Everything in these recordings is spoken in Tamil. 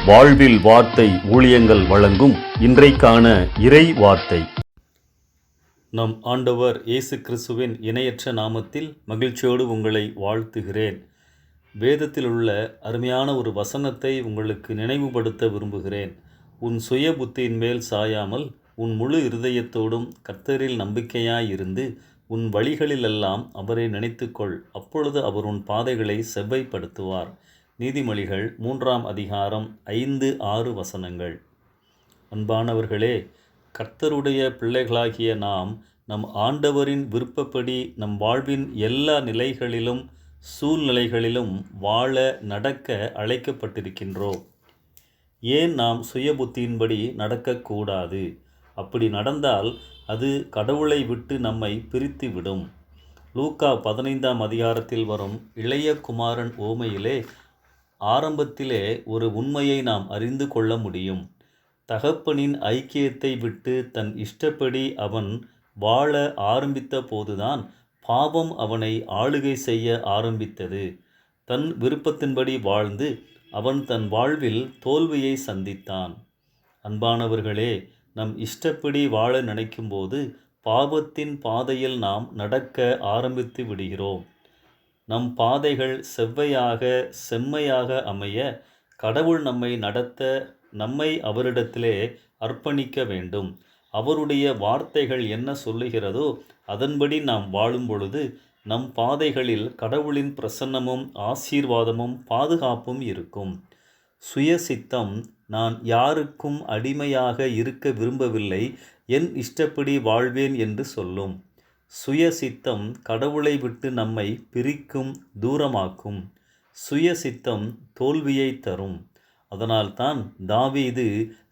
வாழ்வில் வார்த்தை ஊழியங்கள் வழங்கும் இன்றைக்கான இறை வார்த்தை. நம் ஆண்டவர் இயேசு கிறிஸ்துவின் இணையற்ற நாமத்தில் மகிழ்ச்சியோடு உங்களை வாழ்த்துகிறேன். வேதத்தில் உள்ள அருமையான ஒரு வசனத்தை உங்களுக்கு நினைவுபடுத்த விரும்புகிறேன். உன் சுய புத்தியின் மேல் சாயாமல் உன் முழு இருதயத்தோடும் கர்த்தரில் நம்பிக்கையாயிருந்து உன் வழிகளிலெல்லாம் அவரை நினைத்துக்கொள், அப்பொழுது அவர் உன் பாதைகளை செவ்வைப்படுத்துவார். நீதிமொழிகள் 3ஆம் அதிகாரம் 5-6 வசனங்கள். அன்பானவர்களே, கர்த்தருடைய பிள்ளைகளாகிய நாம் நம் ஆண்டவரின் விருப்பப்படி நம் வாழ்வின் எல்லா நிலைகளிலும் சூழ்நிலைகளிலும் வாழ நடக்க அழைக்கப்பட்டிருக்கின்றோம். ஏன் நாம் சுய புத்தியின்படி நடக்கக்கூடாது? அப்படி நடந்தால் அது கடவுளை விட்டு நம்மை பிரித்துவிடும். லூக்கா 15ஆம் அதிகாரத்தில் வரும் இளைய குமாரன் ஓமையிலே ஆரம்பத்திலே ஒரு உண்மையை நாம் அறிந்து கொள்ள முடியும். தகப்பனின் ஐக்கியத்தை விட்டு தன் இஷ்டப்படி அவன் வாழ ஆரம்பித்த போதுதான் பாவம் அவனை ஆளுகை செய்ய ஆரம்பித்தது. தன் விருப்பத்தின்படி வாழ்ந்து அவன் தன் வாழ்வில் தோல்வியை சந்தித்தான். அன்பானவர்களே, நம் இஷ்டப்படி வாழ நினைக்கும்போது பாவத்தின் பாதையில் நாம் நடக்க ஆரம்பித்து விடுகிறோம். நம் பாதைகள் செவ்வையாக செம்மையாக அமைய கடவுள் நம்மை நடத்த நம்மை அவரிடத்திலே அர்ப்பணிக்க வேண்டும். அவருடைய வார்த்தைகள் என்ன சொல்லுகிறதோ அதன்படி நாம் வாழும் பொழுது நம் பாதைகளில் கடவுளின் பிரசன்னமும் ஆசீர்வாதமும் பாதுகாப்பும் இருக்கும். சுயசித்தம், நான் யாருக்கும் அடிமையாக இருக்க விரும்பவில்லை, என் இஷ்டப்படி வாழ்வேன் என்று சொல்லும். சுயசித்தம் கடவுளை விட்டு நம்மை பிரிக்கும், தூரமாக்கும். சுயசித்தம் தோல்வியை தரும். அதனால்தான் தாவீது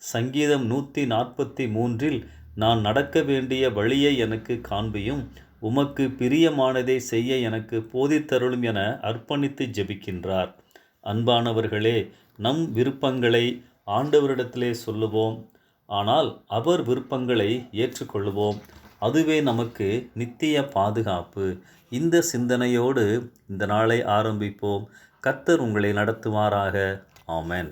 சங்கீதம் 143 நான் நடக்க வேண்டிய வழியை எனக்கு காண்பியும், உமக்கு பிரியமானதை செய்ய எனக்கு போதித்தருளும் என அர்ப்பணித்து ஜெபிக்கின்றார். அன்பானவர்களே, நம் விருப்பங்களை ஆண்டவரிடத்திலே சொல்லுவோம். ஆனால் அவர் விருப்பங்களை ஏற்றுக்கொள்ளுவோம். அதுவே நமக்கு நித்திய பாதுகாப்பு. இந்த சிந்தனையோடு இந்த நாளை ஆரம்பிப்போம். கர்த்தர் உங்களை நடத்துவாராக. ஆமென்.